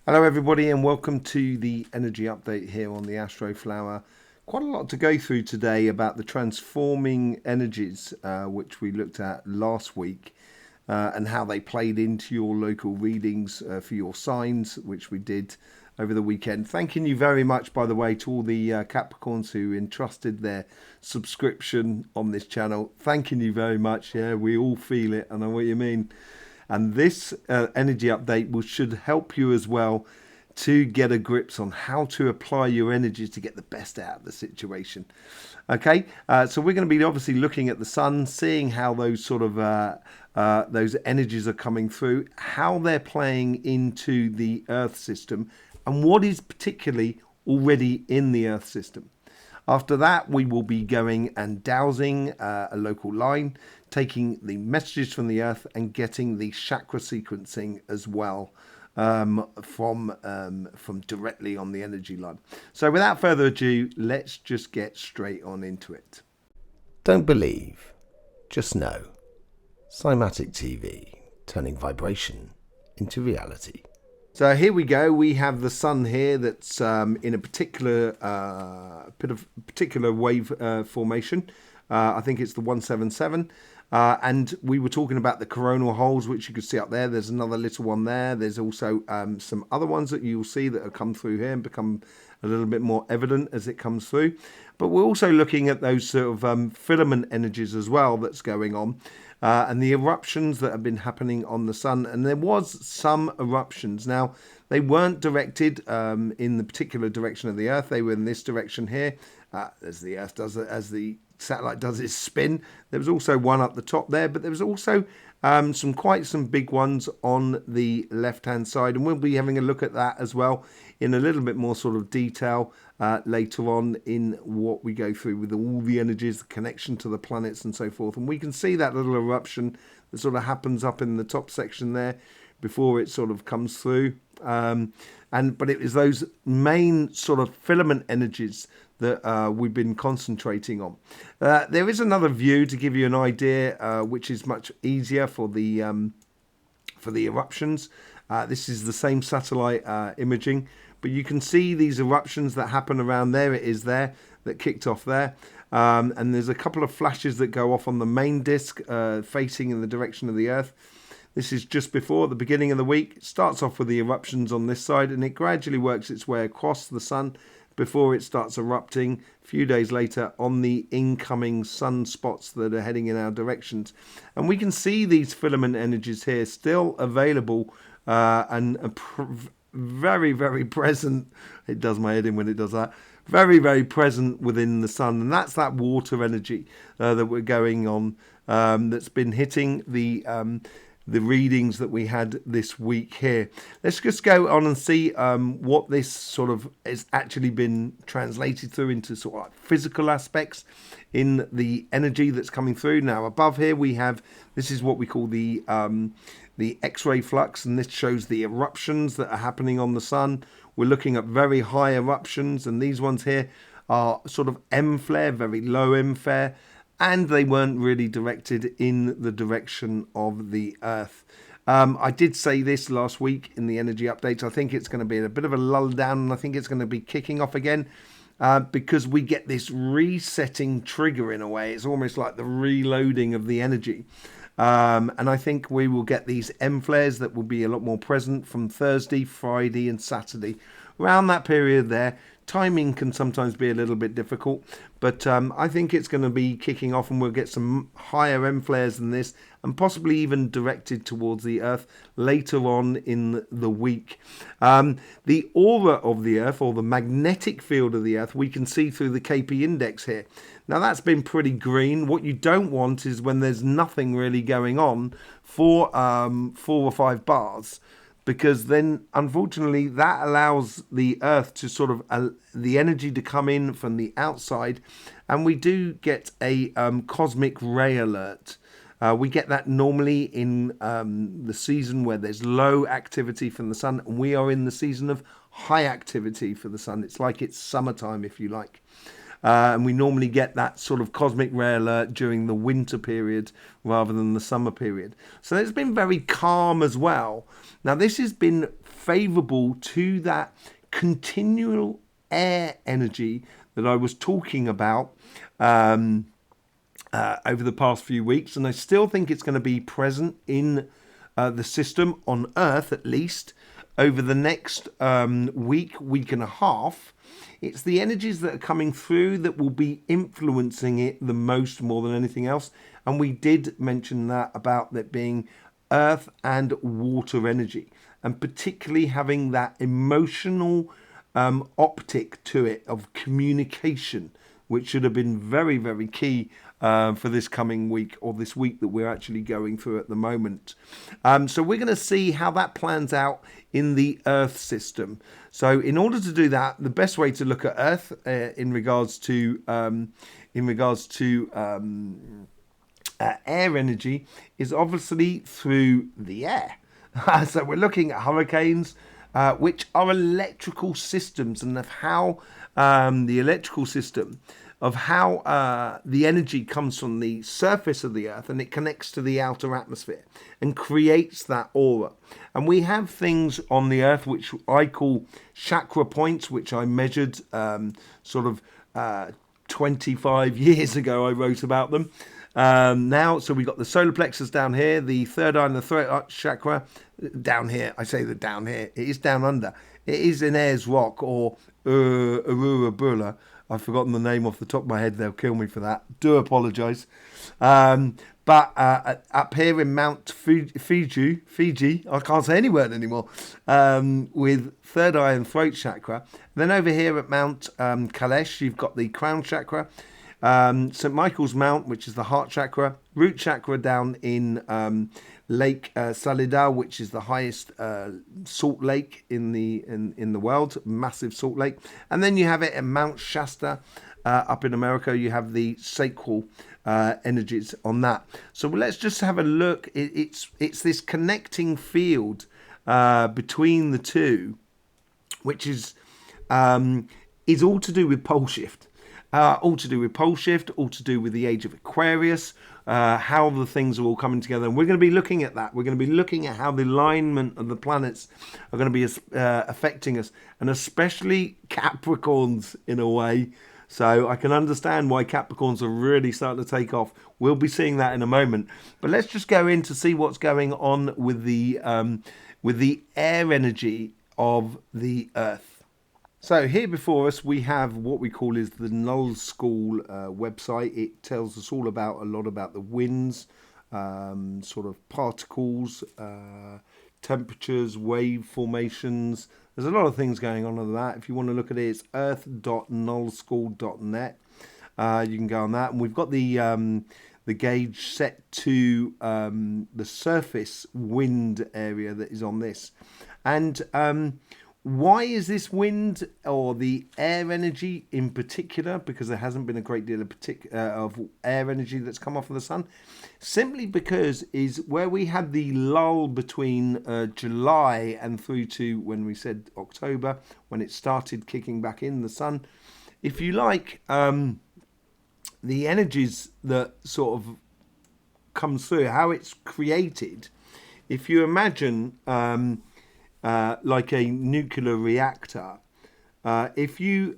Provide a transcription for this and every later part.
Hello everybody and welcome to the energy update here on the Astroflower. Quite a lot to go through today about the transforming energies which we looked at last week and how they played into your local readings for your signs, which we did over the weekend. Thanking you very much, by the way, to all the Capricorns who entrusted their subscription on this channel. Thanking you very much. Yeah, we all feel it. I know what you mean. And this energy update should help you as well to get a grips on how to apply your energies to get the best out of the situation. Okay, so we're going to be obviously looking at the sun, seeing how those sort of those energies are coming through, how they're playing into the Earth system, and what is particularly already in the Earth system. After that, we will be going and dowsing a local line, taking the messages from the Earth and getting the chakra sequencing as well from directly on the energy line. So without further ado, let's just get straight on into it. Don't believe, just know. Cymatic TV, turning vibration into reality. So here we go. We have the sun here that's in a particular particular wave formation. I think it's the 177. And we were talking about the coronal holes, which you can see up there. There's another little one there. There's also some other ones that you'll see that have come through here and become a little bit more evident as it comes through. But we're also looking at those sort of filament energies as well that's going on. And the eruptions that have been happening on the sun. And there was some eruptions. Now, they weren't directed in the particular direction of the Earth. They were in this direction here, as the Earth does, as the satellite does its spin. There was also one up the top there, but there was also quite some big ones on the left-hand side. And we'll be having a look at that as well in a little bit more sort of detail later on in what we go through with all the energies, the connection to the planets and so forth. And we can see that little eruption that sort of happens up in the top section there before it sort of comes through. But it was those main sort of filament energies that we've been concentrating on. There is another view to give you an idea, which is much easier for the eruptions. This is the same satellite imaging, but you can see these eruptions that happen around there. It is there that kicked off there. And there's a couple of flashes that go off on the main disk facing in the direction of the Earth. This is just before the beginning of the week. It starts off with the eruptions on this side and it gradually works its way across the sun before it starts erupting a few days later on the incoming sunspots that are heading in our directions. And we can see these filament energies here still available and very, very present. It does my head in when it does that. Very, very present within the sun. And that's that water energy that we're going on that's been hitting the readings that we had this week here. Let's just go on and see what this sort of has actually been translated through into sort of like physical aspects in the energy that's coming through. Now above here we have, this is what we call the X-ray flux, and this shows the eruptions that are happening on the sun. We're looking at very high eruptions, and these ones here are sort of M flare, very low M flare, and they weren't really directed in the direction of the Earth. I did say this last week in the energy updates. I think it's going to be a bit of a lull down, and I think it's going to be kicking off again because we get this resetting trigger in a way. It's almost like the reloading of the energy. And I think we will get these M flares that will be a lot more present from Thursday, Friday and Saturday. Around that period there, timing can sometimes be a little bit difficult, but I think it's going to be kicking off and we'll get some higher M flares than this and possibly even directed towards the Earth later on in the week. The aura of the Earth, or the magnetic field of the Earth, we can see through the KP index here. Now that's been pretty green. What you don't want is when there's nothing really going on for 4 or 5 bars, because then unfortunately that allows the Earth to sort of the energy to come in from the outside, and we do get a cosmic ray alert. We get that normally in the season where there's low activity from the sun, and we are in the season of high activity for the sun. It's like it's summertime, if you like. And we normally get that sort of cosmic ray alert during the winter period rather than the summer period. So it's been very calm as well. Now this has been favorable to that continual air energy that I was talking about over the past few weeks, and I still think it's going to be present in the system on Earth, at least over the next week and a half. It's the energies that are coming through that will be influencing it the most, more than anything else. And we did mention that about that being earth and water energy, and particularly having that emotional optic to it of communication, which should have been very, very key for this coming week, or this week that we're actually going through at the moment. So we're going to see how that plans out in the Earth system. So in order to do that, the best way to look at Earth in regards to air energy is obviously through the air. So we're looking at hurricanes, which are electrical systems, and of how the electrical system of how the energy comes from the surface of the earth and it connects to the outer atmosphere and creates that aura. And we have things on the earth which I call chakra points, which I measured 25 years ago. I wrote about them. So we've got the solar plexus down here, the third eye and the throat chakra down here. I say that down here. It is down under. It is in Ayers Rock, or Aurora Burla. I've forgotten the name off the top of my head. They'll kill me for that. Do apologise. But up here in Mount Fiji, I can't say any word anymore, with third eye and throat chakra. Then over here at Mount Kailash, you've got the crown chakra. St. Michael's Mount, which is the heart chakra. Root chakra down in Lake Salidar, which is the highest salt lake in the world, massive salt lake. And then you have it at Mount Shasta up in America. You have the sacral energies on that. So let's just have a look. It's this connecting field between the two, which is all to do with pole shift. All to do with pole shift, all to do with the age of Aquarius, how the things are all coming together. And we're going to be looking at that. We're going to be looking at how the alignment of the planets are going to be affecting us, and especially Capricorns in a way. So I can understand why Capricorns are really starting to take off. We'll be seeing that in a moment. But let's just go in to see what's going on with the air energy of the Earth. So here before us we have what we call is the Null School website. It tells us all about a lot about the winds, sort of particles, temperatures, wave formations. There's a lot of things going on with that. If you want to look at it, it's earth.nullschool.net. You can go on that, and we've got the gauge set to the surface wind area that is on this. And why is this wind, or the air energy in particular, because there hasn't been a great deal of air energy that's come off of the sun, simply because is where we had the lull between July and through to when we said October, when it started kicking back in the sun. If you like, the energies that sort of comes through, how it's created, if you imagine like a nuclear reactor, if in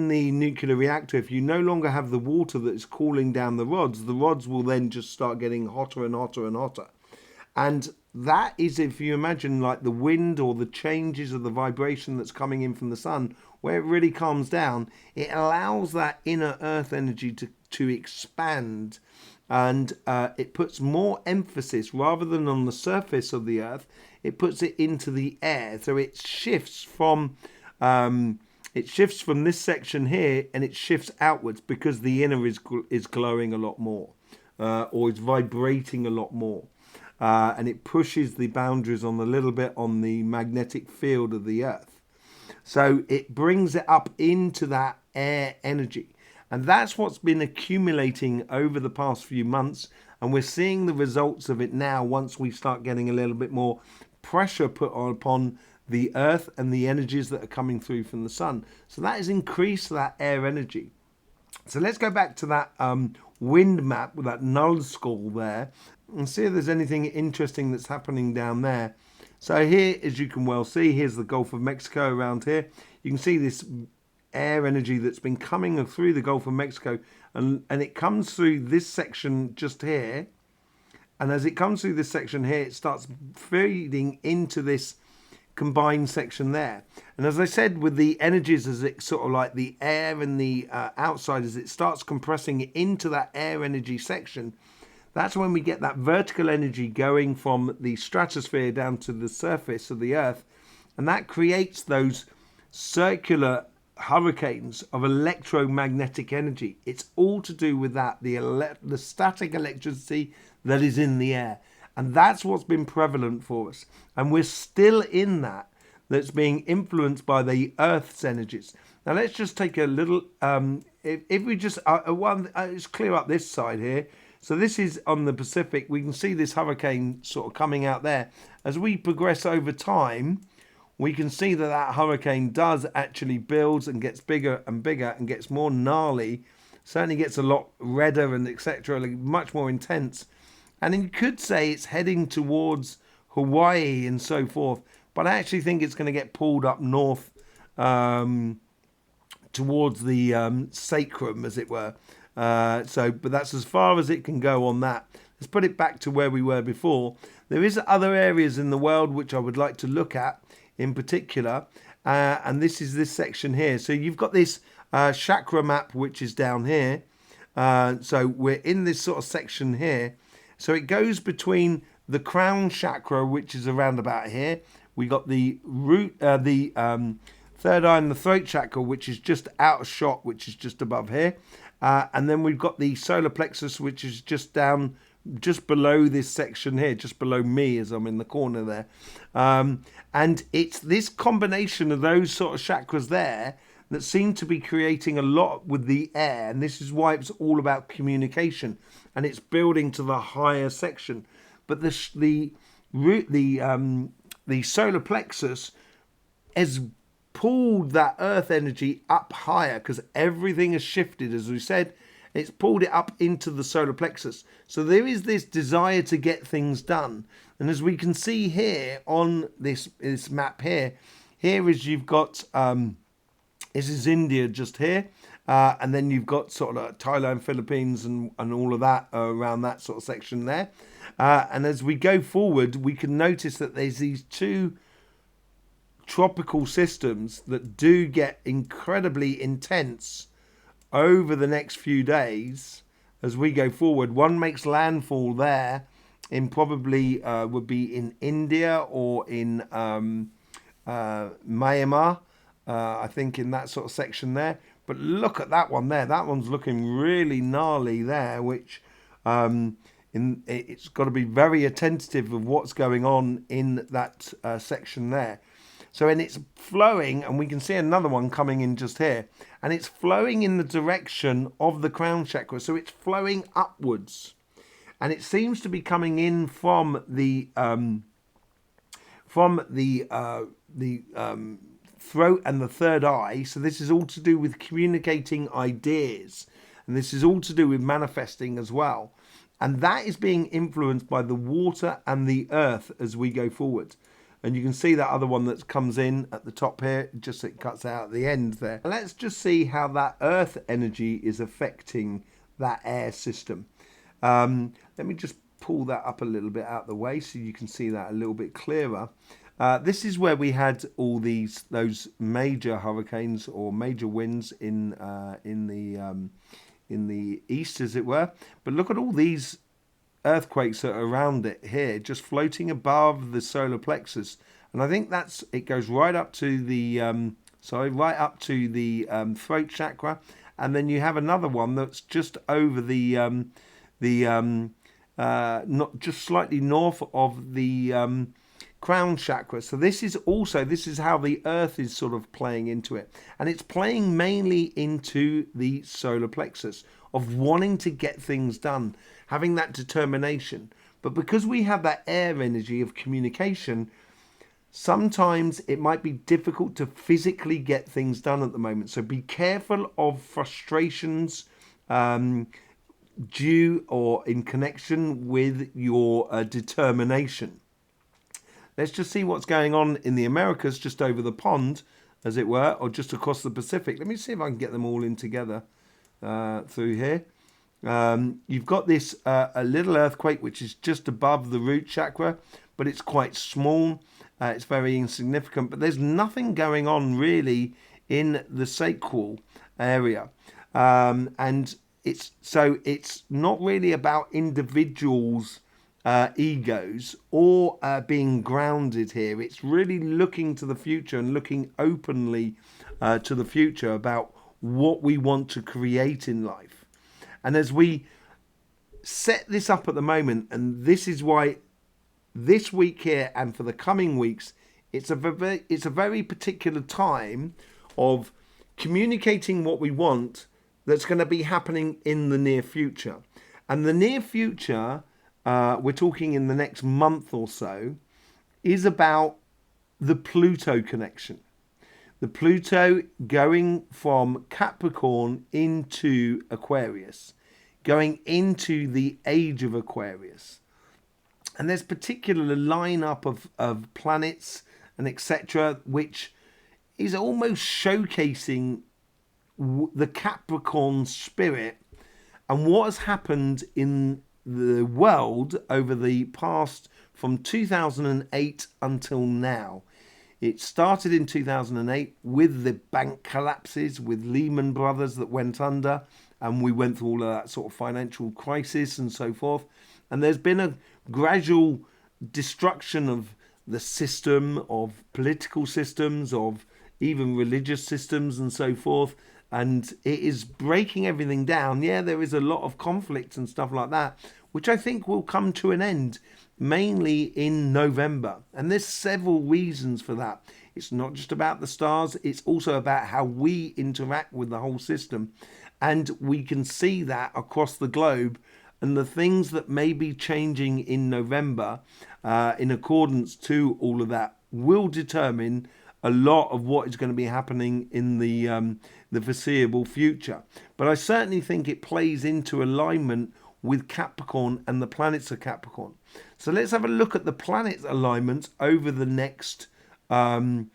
the nuclear reactor, if you no longer have the water that is cooling down the rods will then just start getting hotter and hotter and hotter. And that is, if you imagine like the wind or the changes of the vibration that's coming in from the sun, where it really calms down, it allows that inner earth energy to expand, and it puts more emphasis, rather than on the surface of the earth, it puts it into the air. So it shifts from this section here, and it shifts outwards because the inner is glowing a lot more, or it's vibrating a lot more, and it pushes the boundaries on a little bit on the magnetic field of the earth. So it brings it up into that air energy. And that's what's been accumulating over the past few months. And we're seeing the results of it now once we start getting a little bit more pressure put upon the earth and the energies that are coming through from the sun. So that has increased that air energy. So let's go back to that wind map with that null school there and see if there's anything interesting that's happening down there. So here, as you can well see, here's the Gulf of Mexico around here. You can see this air energy that's been coming through the Gulf of Mexico, and it comes through this section just here. And as it comes through this section here, it starts feeding into this combined section there. And as I said, with the energies, as it sort of like the air and the outside, as it starts compressing into that air energy section, that's when we get that vertical energy going from the stratosphere down to the surface of the Earth. And that creates those circular hurricanes of electromagnetic energy. It's all to do with that, the static electricity that is in the air. And that's what's been prevalent for us. And we're still in that, that's being influenced by the Earth's energies. Now let's just take a little, if we just, let's clear up this side here. So this is on the Pacific. We can see this hurricane sort of coming out there. As we progress over time, we can see that that hurricane does actually builds and gets bigger and bigger and gets more gnarly. Certainly gets a lot redder and etc. Much more intense. And you could say it's heading towards Hawaii and so forth. But I actually think it's going to get pulled up north towards the sacrum, as it were. But that's as far as it can go on that. Let's put it back to where we were before. There is other areas in the world which I would like to look at in particular, and this is this section here. So you've got this chakra map which is down here. So we're in this sort of section here. So it goes between the crown chakra, which is around about here. We got the root, third eye and the throat chakra, which is just out of shot, which is just above here. And then we've got the solar plexus, which is just down, just below this section here, just below me as I'm in the corner there. And it's this combination of those sort of chakras there that seem to be creating a lot with the air. And this is why it's all about communication. And it's building to the higher section. But the solar plexus has pulled that earth energy up higher because everything has shifted. As we said, it's pulled it up into the solar plexus. So there is this desire to get things done. And as we can see here on this map here is you've got, this is India just here. And then you've got sort of Thailand, Philippines and all of that around that sort of section there. And as we go forward, we can notice that there's these two tropical systems that do get incredibly intense over the next few days as we go forward. One makes landfall there in probably would be in India or in Myanmar, I think in that sort of section there. But look at that one there. That one's looking really gnarly there, which it's got to be very attentive of what's going on in that section there. So, and it's flowing, and we can see another one coming in just here, and it's flowing in the direction of the crown chakra. So it's flowing upwards, and it seems to be coming in from the throat and the third eye. So this is all to do with communicating ideas, and this is all to do with manifesting as well. And that is being influenced by the water and the earth as we go forward. And you can see that other one that comes in at the top here, just it cuts out at the end there. Let's just see how that earth energy is affecting that air system. Let me just pull that up a little bit out of the way so you can see that a little bit clearer. This is where we had all those major hurricanes or major winds in the east, as it were. But look at all these earthquakes that are around it here, just floating above the solar plexus. And I think it goes right up to the throat chakra. And then you have another one that's just over not just slightly north of the crown chakra. So this is how the earth is sort of playing into it, and it's playing mainly into the solar plexus of wanting to get things done, having that determination. But because we have that air energy of communication, sometimes it might be difficult to physically get things done at the moment. So be careful of frustrations due or in connection with your determination. let's just see what's going on in the Americas, just over the pond, as it were, or just across the Pacific. Let me see if I can get them all in together through here. You've got this a little earthquake which is just above the root chakra, but it's quite small. It's very insignificant, but there's nothing going on really in the sacral area, and it's not really about individuals' egos or being grounded here. It's really looking to the future and looking openly to the future about what we want to create in life. And as we set this up at the moment, and this is why this week here and for the coming weeks, it's a very particular time of communicating what we want that's going to be happening in the near future. And the near future, we're talking in the next month or so, is about the Pluto connection. The Pluto going from Capricorn into Aquarius, going into the age of Aquarius. And there's particular lineup of planets and etc., which is almost showcasing the Capricorn spirit and what has happened in the world over the past, from 2008 until now. It started in 2008 with the bank collapses, with Lehman Brothers that went under, and we went through all of that sort of financial crisis and so forth. And there's been a gradual destruction of the system, of political systems, of even religious systems and so forth. And it is breaking everything down. Yeah, there is a lot of conflict and stuff like that, which I think will come to an end mainly in November. And there's several reasons for that. It's not just about the stars, it's also about how we interact with the whole system. And we can see that across the globe, and the things that may be changing in November in accordance to all of that will determine a lot of what is going to be happening in the foreseeable future. But I certainly think it plays into alignment with Capricorn and the planets of Capricorn. So let's have a look at the planet alignments over the next month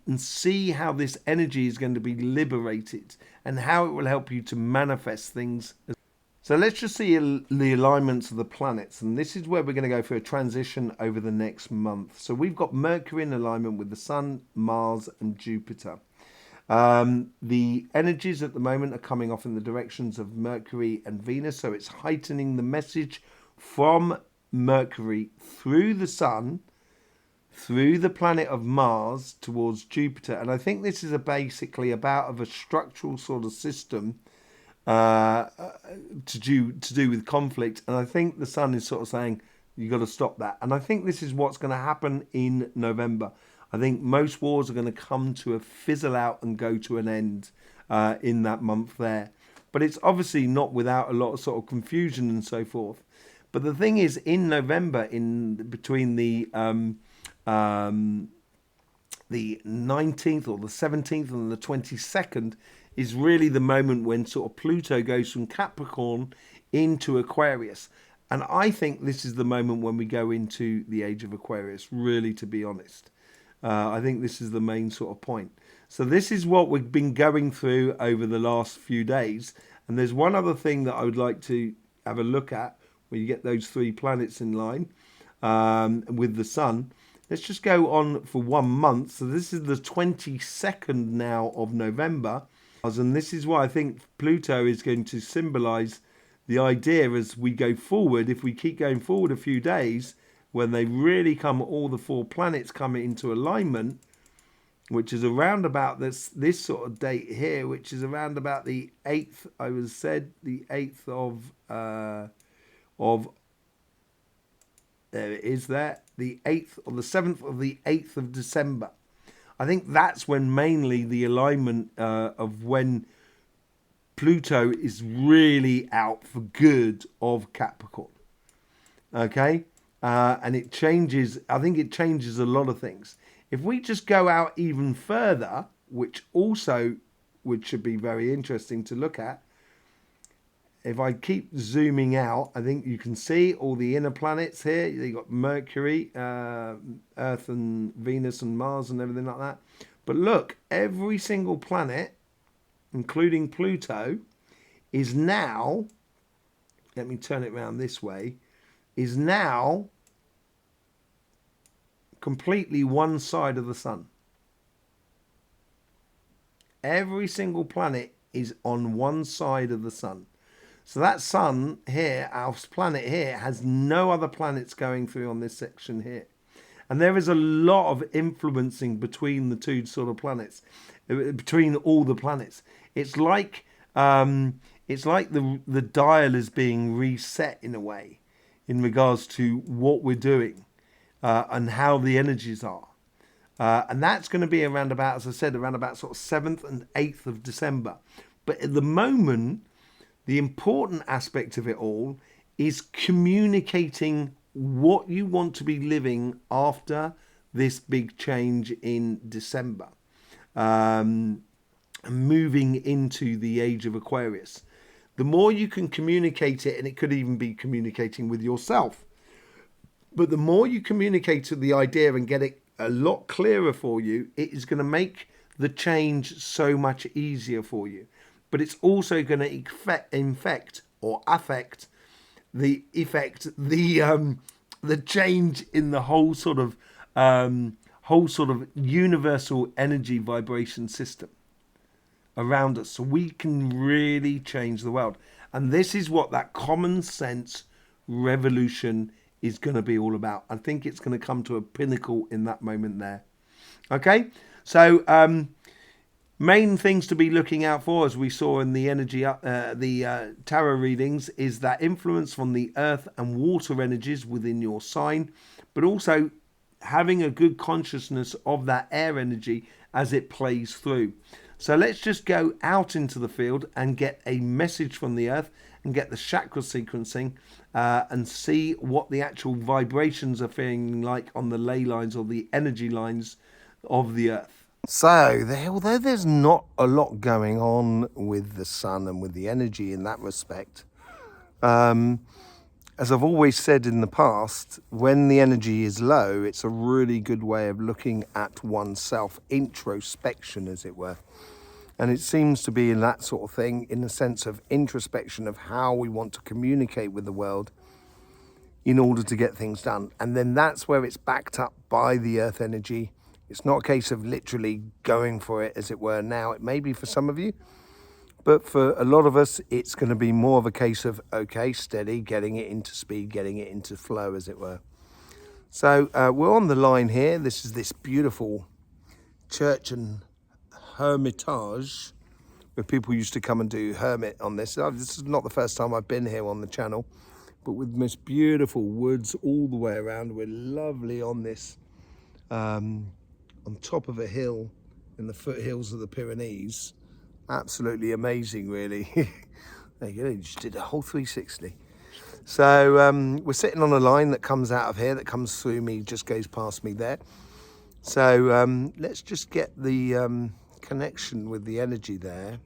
and see how this energy is going to be liberated and how it will help you to manifest things. So let's just see the alignments of the planets, and this is where we're going to go for a transition over the next month. So we've got Mercury in alignment with the Sun, Mars and Jupiter. The energies at the moment are coming off in the directions of Mercury and Venus, so it's heightening the message from Mercury through the Sun, through the planet of Mars towards Jupiter. And I think this is basically about a structural sort of system to do with conflict. And I think the Sun is sort of saying you got to stop that. And I think this is what's going to happen in November. I think most wars are going to come to a fizzle out and go to an end in that month there. But it's obviously not without a lot of sort of confusion and so forth. But the thing is, in November, in between the 19th or the 17th and the 22nd, is really the moment when sort of Pluto goes from Capricorn into Aquarius. And I think this is the moment when we go into the age of Aquarius, really, to be honest. I think this is the main sort of point. So this is what we've been going through over the last few days. And there's one other thing that I would like to have a look at when you get those three planets in line with the Sun. Let's just go on for 1 month. So this is the 22nd now of November. And this is why I think Pluto is going to symbolize the idea as we go forward. If we keep going forward a few days, when they really come, all the four planets come into alignment, which is around about this sort of date here, which is around about the 8th, I was said, the 8th of there it is there, the 8th or the 7th or the 8th of December. I think that's when mainly the alignment of when Pluto is really out for good of Capricorn. Okay? And it changes, I think it changes a lot of things. If we just go out even further, which should be very interesting to look at, if I keep zooming out, I think you can see all the inner planets here. You got Mercury, Earth and Venus and Mars and everything like that. But look, every single planet, including Pluto, is now, let me turn it around this way, is now completely one side of the sun. Every single planet is on one side of the sun. So that sun here, our planet here, has no other planets going through on this section here. And there is a lot of influencing between the two sort of planets, between all the planets. It's like the dial is being reset in a way, in regards to what we're doing and how the energies are. And that's going to be around about, as I said, around about sort of 7th and 8th of December. But at the moment, the important aspect of it all is communicating what you want to be living after this big change in December. Moving into the age of Aquarius. The more you can communicate it, and it could even be communicating with yourself, but the more you communicate the idea and get it a lot clearer for you, it is going to make the change so much easier for you. But it's also going to affect the change in the whole sort of universal energy vibration system around us, so we can really change the world. And this is what that common sense revolution is going to be all about. I think it's going to come to a pinnacle in that moment there. Okay, so main things to be looking out for, as we saw in the energy, the tarot readings, is that influence from the earth and water energies within your sign, but also having a good consciousness of that air energy as it plays through. So let's just go out into the field and get a message from the earth and get the chakra sequencing and see what the actual vibrations are feeling like on the ley lines or the energy lines of the earth. So, although there's not a lot going on with the sun and with the energy in that respect, as I've always said in the past, when the energy is low, it's a really good way of looking at oneself, introspection, as it were. And it seems to be in that sort of thing, in the sense of introspection of how we want to communicate with the world in order to get things done. And then that's where it's backed up by the earth energy. It's not a case of literally going for it, as it were. Now, it may be for some of you, but for a lot of us, it's going to be more of a case of, okay, steady, getting it into speed, getting it into flow, as it were. So we're on the line here. This is this beautiful church and hermitage where people used to come and do hermit on this. This is not the first time I've been here on the channel, but with this beautiful woods all the way around. We're lovely on this, on top of a hill in the foothills of the Pyrenees. Absolutely amazing, really. There you go, you just did a whole 360. So we're sitting on a line that comes out of here, that comes through me, just goes past me there. So let's just get the connection with the energy there.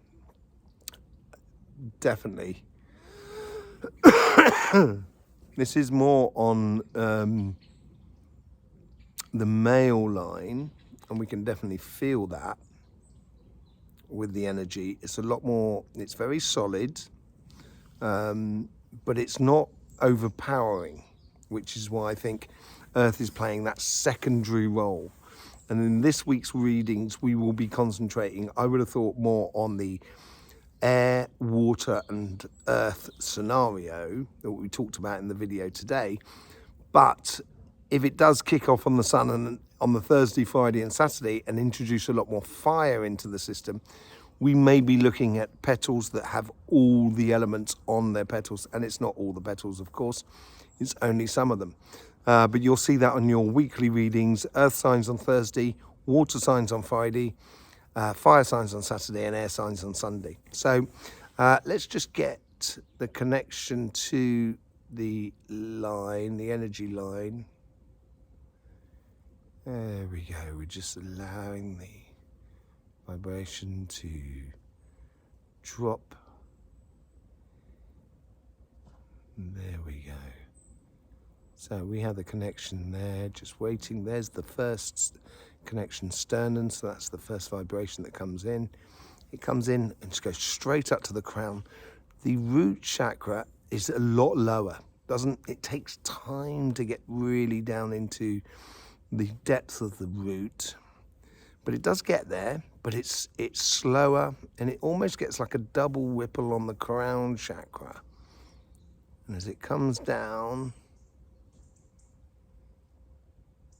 Definitely. This is more on the male line, and we can definitely feel that with the energy. It's a lot more, it's very solid, but it's not overpowering, which is why I think Earth is playing that secondary role. And in this week's readings, we will be concentrating, I would have thought, more on the air, water and earth scenario that we talked about in the video today. But if it does kick off on the sun and on the Thursday, Friday and Saturday and introduce a lot more fire into the system, we may be looking at petals that have all the elements on their petals. And it's not all the petals, of course, it's only some of them. But you'll see that on your weekly readings: earth signs on Thursday, water signs on Friday, fire signs on Saturday and air signs on Sunday. So let's just get the connection to the line, the energy line. There we go. We're just allowing the vibration to drop And there we go. So we have the connection there, just waiting. There's the first connection, sternum, so that's the first vibration that comes in. It comes in and just goes straight up to the crown. The root chakra is a lot lower. It takes time to get really down into the depth of the root, but it does get there, but it's slower, and it almost gets like a double ripple on the crown chakra. And as it comes down,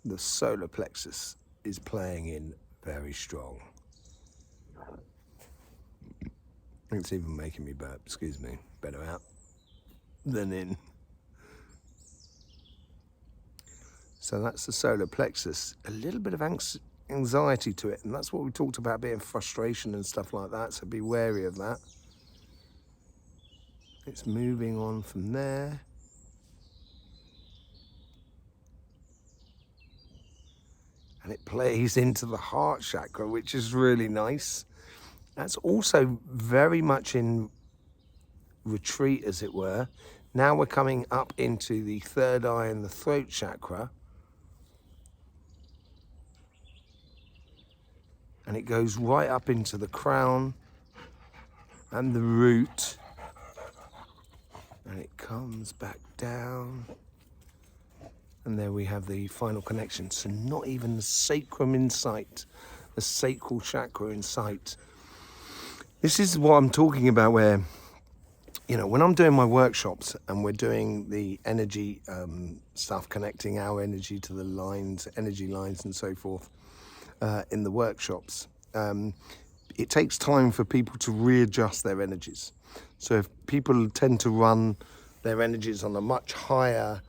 the solar plexus is playing in very strong. It's even making me burp, excuse me. Better out than in. So that's the solar plexus. A little bit of anxiety to it, and that's what we talked about, being frustration and stuff like that, so be wary of that. It's moving on from there. And it plays into the heart chakra, which is really nice. That's also very much in retreat, as it were. Now we're coming up into the third eye and the throat chakra. And it goes right up into the crown and the root. And it comes back down. And there we have the final connection. So not even the sacrum in sight, the sacral chakra in sight. This is what I'm talking about, where, you know, when I'm doing my workshops and we're doing the energy stuff, connecting our energy to the lines, energy lines and so forth in the workshops, it takes time for people to readjust their energies. So if people tend to run their energies on a much higher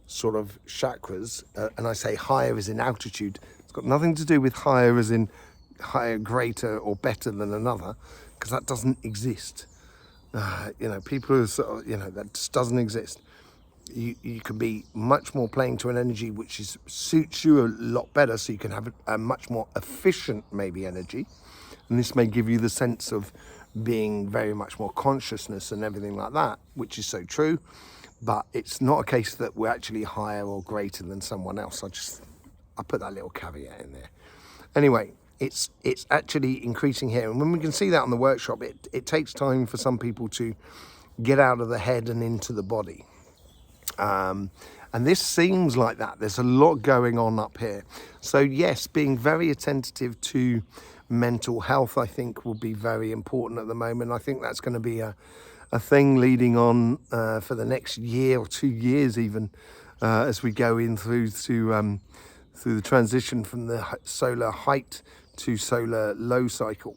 sort of chakras, and I say higher as in altitude, it's got nothing to do with higher as in higher, greater or better than another, because that doesn't exist. You know, people are sort of, you know, that just doesn't exist. You can be much more playing to an energy which suits you a lot better, so you can have a much more efficient maybe energy, and this may give you the sense of being very much more consciousness and everything like that, which is so true. But it's not a case that we're actually higher or greater than someone else. I put that little caveat in there. Anyway, it's actually increasing here, and when we can see that on the workshop, it takes time for some people to get out of the head and into the body. And this seems like that. There's a lot going on up here. So yes, being very attentive to mental health, I think, will be very important at the moment. I think that's going to be a thing leading on for the next year or 2 years even, as we go in through the transition from the solar height to solar low cycle.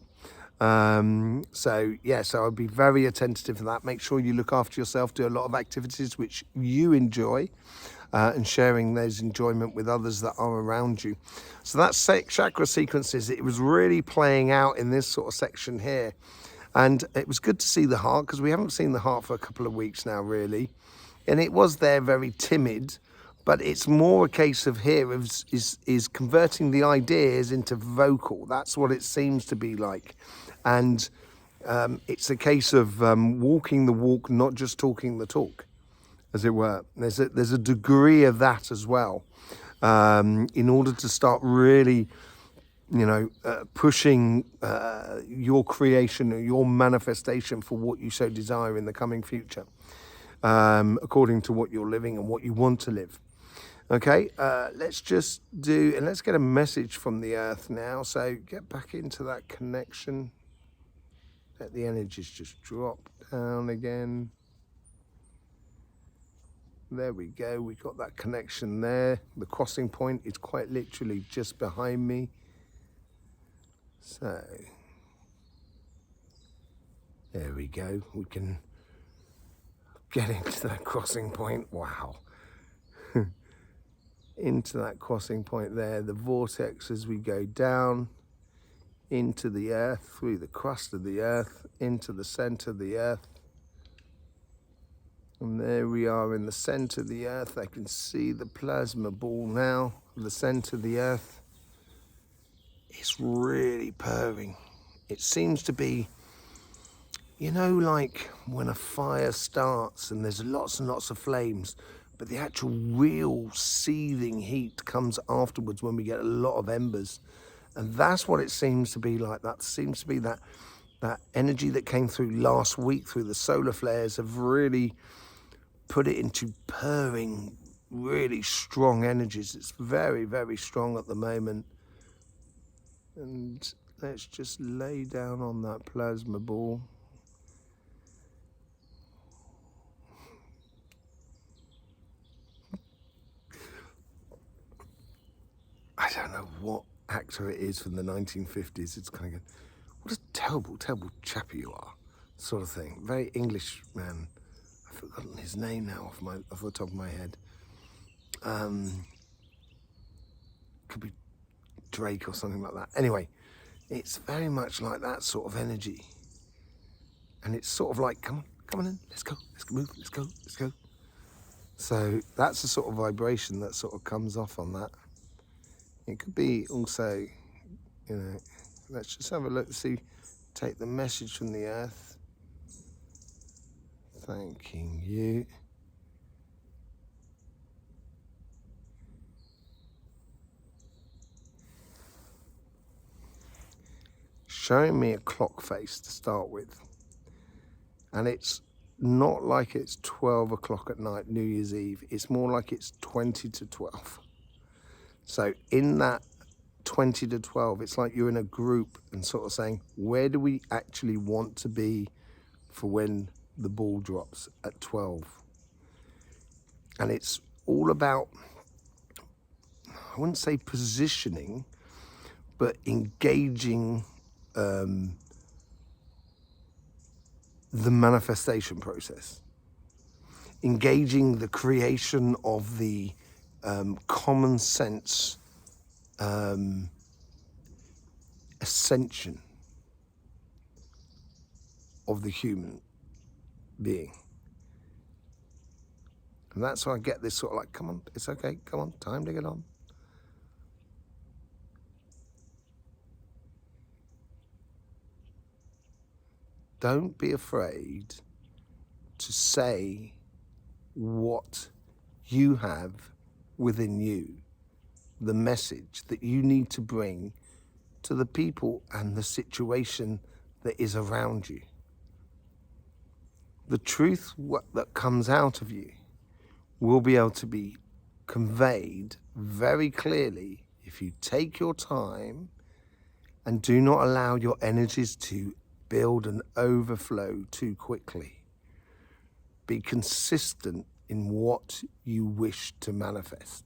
So I'll be very attentive to that. Make sure you look after yourself, do a lot of activities which you enjoy, and sharing those enjoyment with others that are around you. So that's chakra sequences. It was really playing out in this sort of section here. And it was good to see the heart, because we haven't seen the heart for a couple of weeks now, really. And it was there very timid, but it's more a case of here is converting the ideas into vocal. That's what it seems to be like. And it's a case of walking the walk, not just talking the talk, as it were. There's a degree of that as well, in order to start really, pushing your creation or your manifestation for what you so desire in the coming future, according to what you're living and what you want to live. Okay, let's get a message from the earth now. So get back into that connection. Let the energies just drop down again. There we go, we got that connection there. The crossing point is quite literally just behind me. So, there we go. We can get into that crossing point. Wow. Into that crossing point there. The vortex as we go down into the earth, through the crust of the earth, into the center of the earth. And there we are in the center of the earth. I can see the plasma ball now, the center of the earth. It's really purring. It seems to be You know, like when a fire starts and there's lots and lots of flames, but the actual real seething heat comes afterwards when we get a lot of embers. And that's what it seems to be like. That seems to be that energy that came through last week through the solar flares have really put it into purring, really strong energies. It's very, very strong at the moment. And let's just lay down on that plasma ball. I don't know what actor it is from the 1950s. It's kind of, what a terrible, terrible chappy you are, sort of thing. Very English man. I've forgotten his name now off the top of my head. Could be Drake or something like that. Anyway, it's very much like that sort of energy. And it's sort of like, come on in, let's go, let's move, let's go. So that's the sort of vibration that sort of comes off on that. It could be also, you know, let's just have a look, see, take the message from the earth. Thanking you. Showing me a clock face to start with. And it's not like it's 12 o'clock at night, New Year's Eve. It's more like it's 20 to 12. So in that 20 to 12, it's like you're in a group and sort of saying, where do we actually want to be for when the ball drops at 12? And it's all about, I wouldn't say positioning, but engaging the manifestation process. Engaging the creation of the common sense ascension of the human being. And that's why I get this sort of like, come on, it's okay, come on, time to get on. Don't be afraid to say what you have within you, the message that you need to bring to the people and the situation that is around you. The truth that comes out of you will be able to be conveyed very clearly if you take your time and do not allow your energies to build and overflow too quickly. Be consistent in what you wish to manifest.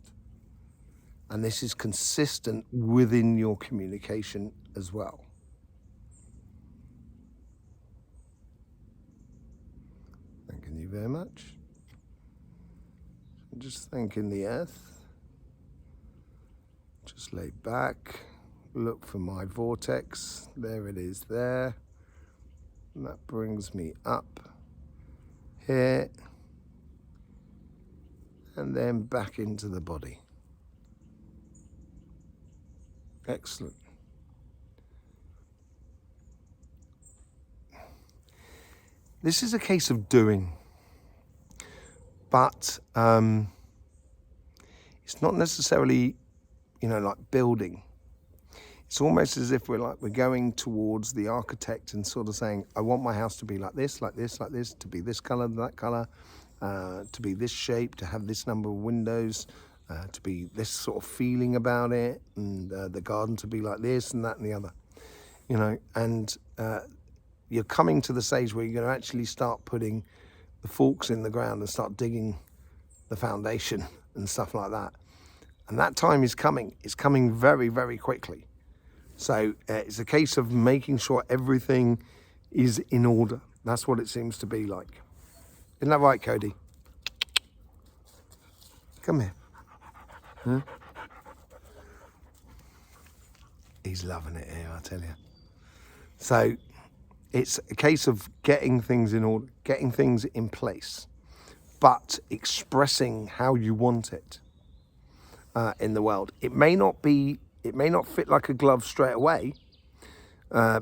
And this is consistent within your communication as well. Thanking you very much. Just thanking the earth. Just lay back, look for my vortex. There it is there. And that brings me up here and then back into the body. Excellent. This is a case of doing, but it's not necessarily, like building. It's almost as if we're going towards the architect and sort of saying, I want my house to be like this, like this, like this, to be this color, that color, to be this shape, to have this number of windows, to be this sort of feeling about it, and the garden to be like this and that and the other, and you're coming to the stage where you're going to actually start putting the forks in the ground and start digging the foundation and stuff like that. And that time is coming. It's coming very, very quickly. So it's a case of making sure everything is in order. That's what it seems to be like. Isn't that right, Cody? Come here. Huh? He's loving it here, I tell you. So it's a case of getting things in order, getting things in place, but expressing how you want it in the world. It may not fit like a glove straight away,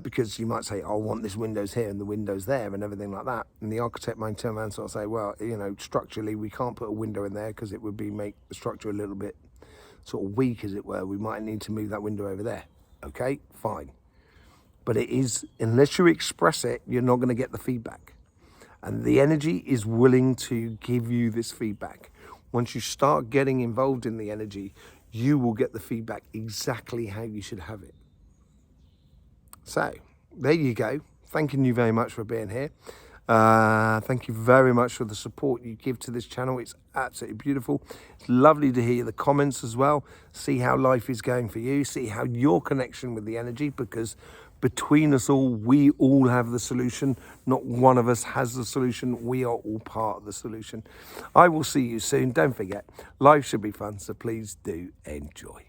because you might say, oh, I want this window's here and the window's there and everything like that. And the architect might turn around and sort of say, well, you know, structurally, we can't put a window in there because it would make the structure a little bit sort of weak, as it were. We might need to move that window over there. Okay, fine. But it is, unless you express it, you're not going to get the feedback. And the energy is willing to give you this feedback. Once you start getting involved in the energy, you will get the feedback exactly how you should have it. So, there you go. Thanking you very much for being here. Thank you very much for the support you give to this channel. It's absolutely beautiful. It's lovely to hear the comments as well. See how life is going for you. See how your connection with the energy, because between us all, we all have the solution. Not one of us has the solution. We are all part of the solution. I will see you soon. Don't forget, life should be fun, so please do enjoy.